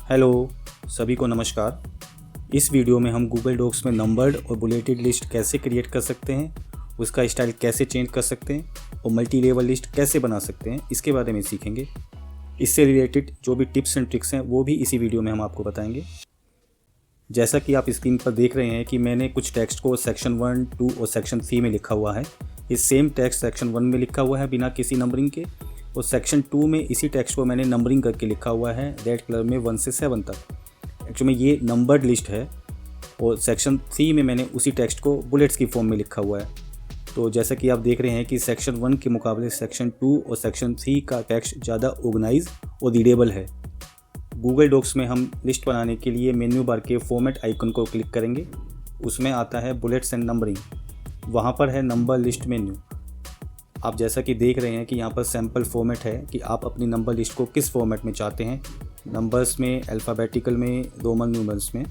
Hello, सभी को नमस्कार। इस वीडियो में हम गूगल डॉक्स में नंबर्ड और बुलेटेड लिस्ट कैसे क्रिएट कर सकते हैं, उसका स्टाइल कैसे चेंज कर सकते हैं और मल्टी लेवल लिस्ट कैसे बना सकते हैं, इसके बारे में सीखेंगे। इससे रिलेटेड जो भी टिप्स एंड ट्रिक्स हैं वो भी इसी वीडियो में हम आपको बताएंगे। जैसा कि आप स्क्रीन पर देख रहे हैं कि मैंने कुछ टेक्स्ट को सेक्शन 1, 2 और सेक्शन 3 में लिखा हुआ है। इस सेम टेक्स्ट सेक्शन 1 में लिखा हुआ है बिना किसी नंबरिंग के, और सेक्शन 2 में इसी टेक्स्ट को मैंने नंबरिंग करके लिखा हुआ है रेड कलर में 1 से 7 तक। एक्चुअली में ये नंबर्ड लिस्ट है और सेक्शन 3 में मैंने उसी टेक्स्ट को बुलेट्स की फॉर्म में लिखा हुआ है। तो जैसा कि आप देख रहे हैं कि सेक्शन 1 के मुकाबले सेक्शन 2 और सेक्शन 3 का टेक्स्ट ज़्यादा ऑर्गेनाइज और रीडेबल है। गूगल डॉक्स में हम लिस्ट बनाने के लिए मेन्यू बार के फॉर्मेट आइकन को क्लिक करेंगे। उसमें आता है बुलेट्स एंड नंबरिंग, वहाँ पर है नंबर लिस्ट मेन्यू। आप जैसा कि देख रहे हैं कि यहाँ पर सैम्पल फॉर्मेट है कि आप अपनी नंबर लिस्ट को किस फॉर्मेट में चाहते हैं, नंबर्स में, अल्फ़ाबेटिकल में, रोमन न्यूमरल्स में।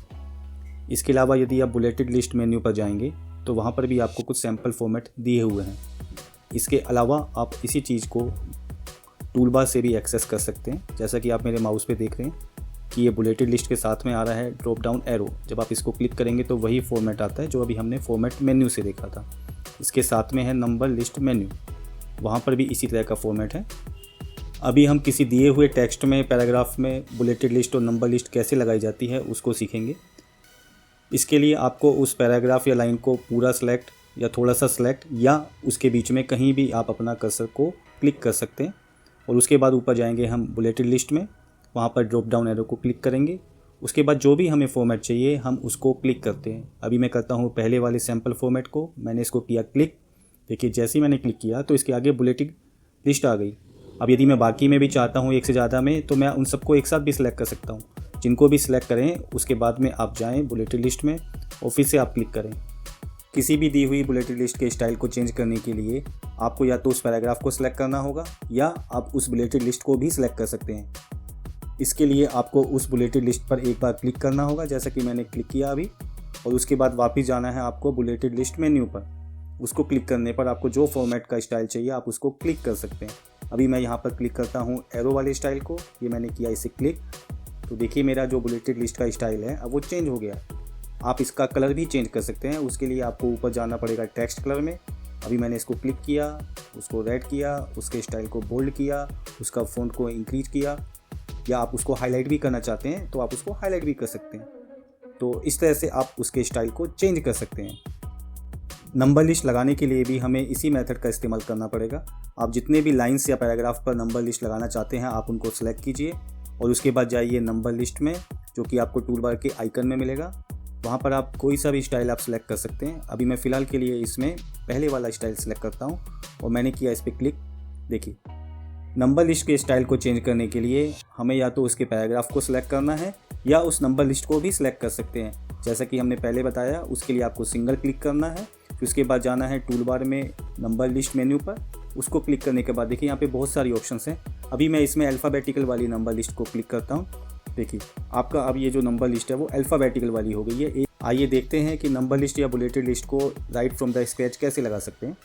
इसके अलावा यदि आप बुलेटेड लिस्ट मेन्यू पर जाएंगे तो वहाँ पर भी आपको कुछ सैम्पल फॉर्मेट दिए हुए हैं। इसके अलावा आप इसी चीज़ को टूल बार से भी एक्सेस कर सकते हैं। जैसा कि आप मेरे माउस पे देख रहे हैं कि ये बुलेटेड लिस्ट के साथ में आ रहा है ड्रॉप डाउन एरो। जब आप इसको क्लिक करेंगे तो वही फॉर्मेट आता है जो अभी हमने फॉर्मेट मेन्यू से देखा था। इसके साथ में है नंबर लिस्ट मेन्यू, वहाँ पर भी इसी तरह का फॉर्मेट है। अभी हम किसी दिए हुए टेक्स्ट में, पैराग्राफ में बुलेटेड लिस्ट और नंबर लिस्ट कैसे लगाई जाती है उसको सीखेंगे। इसके लिए आपको उस पैराग्राफ या लाइन को पूरा सेलेक्ट या थोड़ा सा सेलेक्ट या उसके बीच में कहीं भी आप अपना कर्सर को क्लिक कर सकते हैं, और उसके बाद ऊपर जाएंगे हम बुलेटेड लिस्ट में, वहाँ पर ड्रॉप डाउन एरो को क्लिक करेंगे। उसके बाद जो भी हमें फॉर्मेट चाहिए हम उसको क्लिक करते हैं। अभी मैं करता हूँ पहले वाले सैम्पल फॉर्मेट को, मैंने इसको किया क्लिक। देखिए जैसे ही मैंने क्लिक किया तो इसके आगे बुलेटेड लिस्ट आ गई। अब यदि मैं बाकी में भी चाहता हूँ एक से ज़्यादा में, तो मैं उन सबको एक साथ भी सिलेक्ट कर सकता हूँ। जिनको भी सिलेक्ट करें उसके बाद में आप जाएँ बुलेटेड लिस्ट में और फिर से आप क्लिक करें। किसी भी दी हुई बुलेटेड लिस्ट के स्टाइल को चेंज करने के लिए आपको या तो उस पैराग्राफ को सिलेक्ट करना होगा या आप उस बुलेटेड लिस्ट को भी सिलेक्ट कर सकते हैं। इसके लिए आपको उस बुलेटेड लिस्ट पर एक बार क्लिक करना होगा, जैसा कि मैंने क्लिक किया अभी, और उसके बाद वापस जाना है आपको बुलेटेड लिस्ट मेन्यू पर। उसको क्लिक करने पर आपको जो फॉर्मेट का स्टाइल चाहिए आप उसको क्लिक कर सकते हैं। अभी मैं यहाँ पर क्लिक करता हूँ एरो वाले स्टाइल को, ये मैंने किया इसे क्लिक। तो देखिए मेरा जो बुलेटेड लिस्ट का स्टाइल है अब वो चेंज हो गया। आप इसका कलर भी चेंज कर सकते हैं। उसके लिए आपको ऊपर जाना पड़ेगा टेक्स्ट कलर में। अभी मैंने इसको क्लिक किया, उसको रेड किया, उसके स्टाइल को बोल्ड किया, उसका फ़ॉन्ट को इंक्रीज किया, या आप उसको हाईलाइट भी करना चाहते हैं तो आप उसको हाईलाइट भी कर सकते हैं। तो इस तरह से आप उसके स्टाइल को चेंज कर सकते हैं। नंबर लिस्ट लगाने के लिए भी हमें इसी मेथड का इस्तेमाल करना पड़ेगा। आप जितने भी लाइन्स या पैराग्राफ पर नंबर लिस्ट लगाना चाहते हैं आप उनको सेलेक्ट कीजिए और उसके बाद जाइए नंबर लिस्ट में, जो कि आपको टूल बार के आइकन में मिलेगा। वहाँ पर आप कोई सा भी स्टाइल आप सेलेक्ट कर सकते हैं। अभी मैं फ़िलहाल के लिए इसमें पहले वाला स्टाइल सेलेक्ट करता हूँ और मैंने किया इस पर क्लिक। देखिए नंबर लिस्ट के स्टाइल को चेंज करने के लिए हमें या तो उसके पैराग्राफ को सिलेक्ट करना है या उस नंबर लिस्ट को भी सिलेक्ट कर सकते हैं। जैसा कि हमने पहले बताया, उसके लिए आपको सिंगल क्लिक करना है, फिर उसके बाद जाना है टूल बार में नंबर लिस्ट मेन्यू पर। उसको क्लिक करने के बाद देखिए यहाँ पे बहुत सारी ऑप्शंस हैं। अभी मैं इसमें अल्फ़ाबेटिकल वाली नंबर लिस्ट को क्लिक करता हूँ। देखिए आपका अब ये जो नंबर लिस्ट है वो अल्फ़ाबेटिकल वाली हो गई है। आइए देखते हैं कि नंबर लिस्ट या बुलेटेड लिस्ट को राइट फ्रॉम द स्क्रैच कैसे लगा सकते हैं।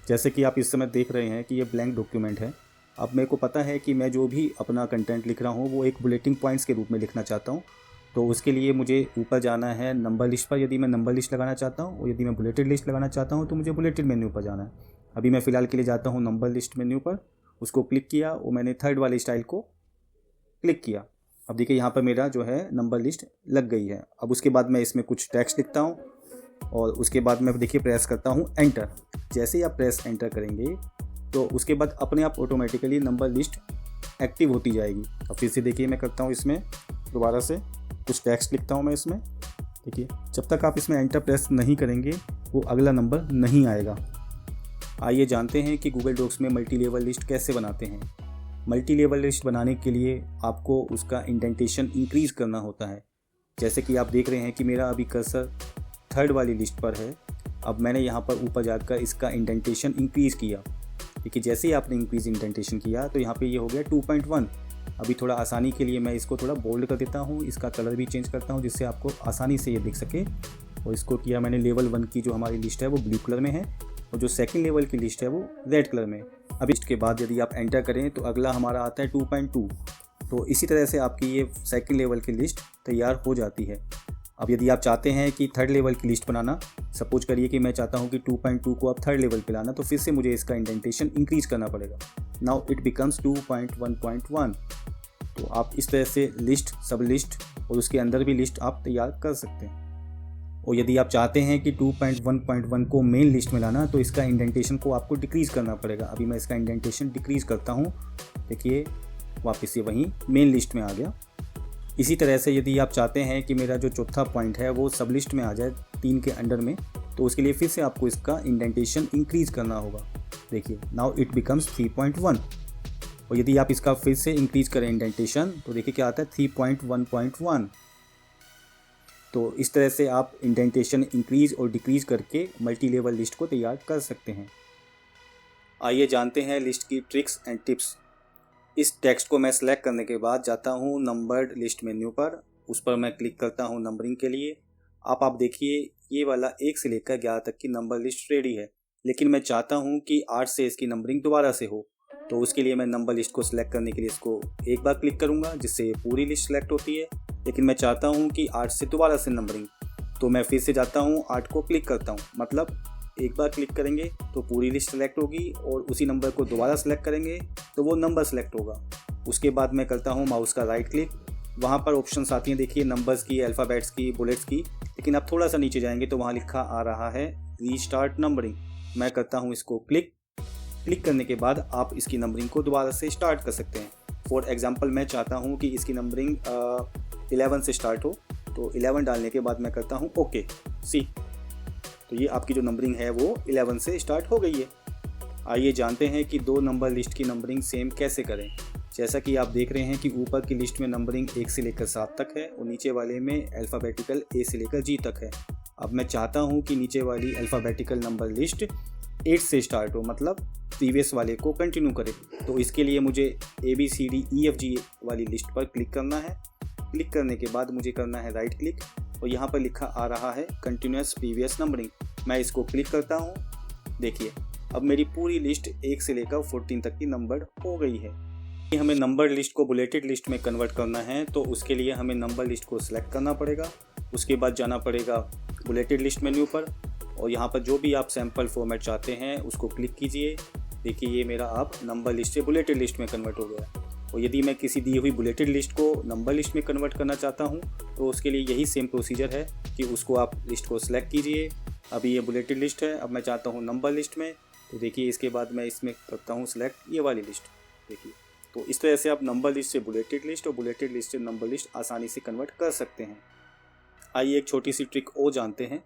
जैसे कि आप इस समय देख रहे हैं कि ये ब्लैंक डॉक्यूमेंट है। अब मेरे को पता है कि मैं जो भी अपना कंटेंट लिख रहा हूँ वो एक बुलेटिन पॉइंट्स के रूप में लिखना चाहता हूँ। तो उसके लिए मुझे ऊपर जाना है नंबर लिस्ट पर, यदि मैं नंबर लिस्ट लगाना चाहता हूँ, और यदि मैं बुलेटेड लिस्ट लगाना चाहता हूँ तो मुझे बुलेटेड मेन्यू पर जाना है। अभी मैं फ़िलहाल के लिए जाता हूँ नंबर लिस्ट मेन्यू पर, उसको क्लिक किया और मैंने थर्ड वाले स्टाइल को क्लिक किया। अब देखिए यहाँ पर मेरा जो है नंबर लिस्ट लग गई है। अब उसके बाद मैं इसमें कुछ टेक्स्ट लिखता हूँ और उसके बाद मैं देखिए प्रेस करता हूँ एंटर। जैसे ही आप प्रेस एंटर करेंगे तो उसके बाद अपने आप ऑटोमेटिकली नंबर लिस्ट एक्टिव होती जाएगी। अब फिर से देखिए मैं करता हूँ इसमें दोबारा से कुछ टेक्स्ट लिखता हूँ मैं इसमें। देखिए जब तक आप इसमें एंटर प्रेस नहीं करेंगे वो अगला नंबर नहीं आएगा। आइए जानते हैं कि गूगल डॉक्स में मल्टी लेवल लिस्ट कैसे बनाते हैं। मल्टी लेवल लिस्ट बनाने के लिए आपको उसका इंडेंटेशन इंक्रीज करना होता है। जैसे कि आप देख रहे हैं कि मेरा अभी कर्सर थर्ड वाली लिस्ट पर है। अब मैंने यहाँ पर ऊपर जाकर इसका इंडेंटेशन इंक्रीज़ किया। देखिए जैसे ही आपने इंक्रीज इंडेंटेशन किया तो यहाँ पे ये हो गया 2.1। अभी थोड़ा आसानी के लिए मैं इसको थोड़ा बोल्ड कर देता हूँ, इसका कलर भी चेंज करता हूँ जिससे आपको आसानी से ये दिख सके। और इसको किया मैंने लेवल 1 की जो हमारी लिस्ट है वो ब्लू कलर में है और जो सेकंड लेवल की लिस्ट है वो रेड कलर में। अब इसके बाद यदि आप एंटर करें तो अगला हमारा आता है 2.2। तो इसी तरह से आपकी ये सेकंड लेवल की लिस्ट तैयार हो जाती है। अब यदि आप चाहते हैं कि थर्ड लेवल की लिस्ट बनाना, सपोज करिए कि मैं चाहता हूं कि 2.2 को आप थर्ड लेवल पे लाना, तो फिर से मुझे इसका इंडेंटेशन इंक्रीज करना पड़ेगा। Now it becomes 2.1.1। तो आप इस तरह से लिस्ट, सब लिस्ट और उसके अंदर भी लिस्ट आप तैयार कर सकते हैं। और यदि आप चाहते हैं कि 2.1.1 को मेन लिस्ट में लाना, तो इसका इंडेंटेशन को आपको डिक्रीज़ करना पड़ेगा। अभी मैं इसका इंडेंटेशन डिक्रीज़ करता हूँ, देखिए वापस से वहीं मेन लिस्ट में आ गया। इसी तरह से यदि आप चाहते हैं कि मेरा जो चौथा पॉइंट है वो सब लिस्ट में आ जाए 3 के अंडर में, तो उसके लिए फिर से आपको इसका इंडेंटेशन इंक्रीज़ करना होगा। देखिए नाउ इट बिकम्स 3.1। और यदि आप इसका फिर से इंक्रीज़ करें इंडेंटेशन, तो देखिए क्या आता है 3.1.1। तो इस तरह से आप इंडेंटेशन इंक्रीज़ और डिक्रीज़ करके मल्टी लेवल लिस्ट को तैयार कर सकते हैं। आइए जानते हैं लिस्ट की ट्रिक्स एंड टिप्स। इस टेक्स्ट को मैं सेलेक्ट करने के बाद जाता हूँ नंबर्ड लिस्ट मेन्यू पर, उस पर मैं क्लिक करता हूँ नंबरिंग के लिए। आप देखिए ये वाला 1 से लेकर 11 तक की नंबर लिस्ट रेडी है, लेकिन मैं चाहता हूँ कि 8 से इसकी नंबरिंग दोबारा से हो। तो उसके लिए मैं नंबर लिस्ट को सिलेक्ट करने के लिए इसको एक बार क्लिक करूँगा, जिससे ये पूरी लिस्ट सेलेक्ट होती है। लेकिन मैं चाहता हूँ कि 8 से दोबारा से नंबरिंग, तो मैं फिर से जाता हूँ 8 को क्लिक करता हूँ। मतलब एक बार क्लिक करेंगे तो पूरी लिस्ट सेलेक्ट होगी, और उसी नंबर को दोबारा सेलेक्ट करेंगे तो वो नंबर सेलेक्ट होगा। उसके बाद मैं करता हूँ माउस का राइट क्लिक, वहाँ पर ऑप्शंस आती हैं, देखिए नंबर्स की, अल्फ़ाबेट्स की, बुलेट्स की। लेकिन आप थोड़ा सा नीचे जाएंगे तो वहाँ लिखा आ रहा है रीस्टार्ट नंबरिंग। मैं करता हूँ इसको क्लिक करने के बाद आप इसकी नंबरिंग को दोबारा से स्टार्ट कर सकते हैं। फॉर एग्जांपल मैं चाहता हूँ कि इसकी नंबरिंग 11 से स्टार्ट हो, तो 11 डालने के बाद मैं करता हूँ ओके सी। तो ये आपकी जो नंबरिंग है वो 11 से स्टार्ट हो गई है। आइए जानते हैं कि 2 नंबर लिस्ट की नंबरिंग सेम कैसे करें। जैसा कि आप देख रहे हैं कि ऊपर की लिस्ट में नंबरिंग 1 से लेकर 7 तक है, और नीचे वाले में अल्फ़ाबेटिकल A से लेकर G तक है। अब मैं चाहता हूँ कि नीचे वाली अल्फ़ाबेटिकल नंबर लिस्ट 8 से स्टार्ट हो, मतलब प्रीवियस वाले को कंटिन्यू करे। तो इसके लिए मुझे ABCDEFG वाली लिस्ट पर क्लिक करना है। क्लिक करने के बाद मुझे करना है राइट क्लिक, और यहाँ पर लिखा आ रहा है कंटिन्यूअस प्रीवियस नंबरिंग। मैं इसको क्लिक करता हूँ। देखिए अब मेरी पूरी लिस्ट 1 से लेकर 14 तक की नंबर्ड हो गई है। हमें नंबर लिस्ट को बुलेटेड लिस्ट में कन्वर्ट करना है, तो उसके लिए हमें नंबर लिस्ट को सिलेक्ट करना पड़ेगा। उसके बाद जाना पड़ेगा बुलेटेड लिस्ट मेन्यू पर, और यहाँ पर जो भी आप सैम्पल फॉर्मेट चाहते हैं उसको क्लिक कीजिए। देखिए ये मेरा आप नंबर लिस्ट से बुलेटेड लिस्ट में कन्वर्ट हो गया। और यदि मैं किसी दी हुई बुलेटेड लिस्ट को नंबर लिस्ट में कन्वर्ट करना चाहता हूँ, तो उसके लिए यही सेम प्रोसीजर है कि उसको आप लिस्ट को सिलेक्ट कीजिए। अभी ये बुलेटेड लिस्ट है, अब मैं चाहता हूँ नंबर लिस्ट में, तो देखिए इसके बाद मैं इसमें करता हूँ सिलेक्ट ये वाली लिस्ट। देखिए तो इस तरह से आप नंबर लिस्ट से बुलेटेड लिस्ट और बुलेटेड लिस्ट से नंबर लिस्ट आसानी से कन्वर्ट कर सकते हैं। आइए एक छोटी सी ट्रिक और जानते हैं।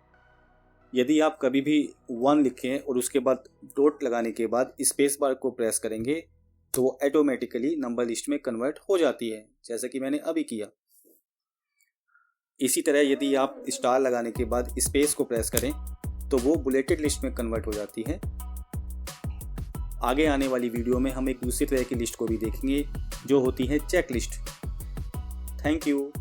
यदि आप कभी भी 1 लिखें और उसके बाद डॉट लगाने के बाद स्पेस बार को प्रेस करेंगे, तो वो ऑटोमेटिकली नंबर लिस्ट में कन्वर्ट हो जाती है, जैसा कि मैंने अभी किया। इसी तरह यदि आप स्टार लगाने के बाद स्पेस को प्रेस करें तो वो बुलेटेड लिस्ट में कन्वर्ट हो जाती है। आगे आने वाली वीडियो में हम एक दूसरी तरह की लिस्ट को भी देखेंगे, जो होती है चेक लिस्ट। Thank you.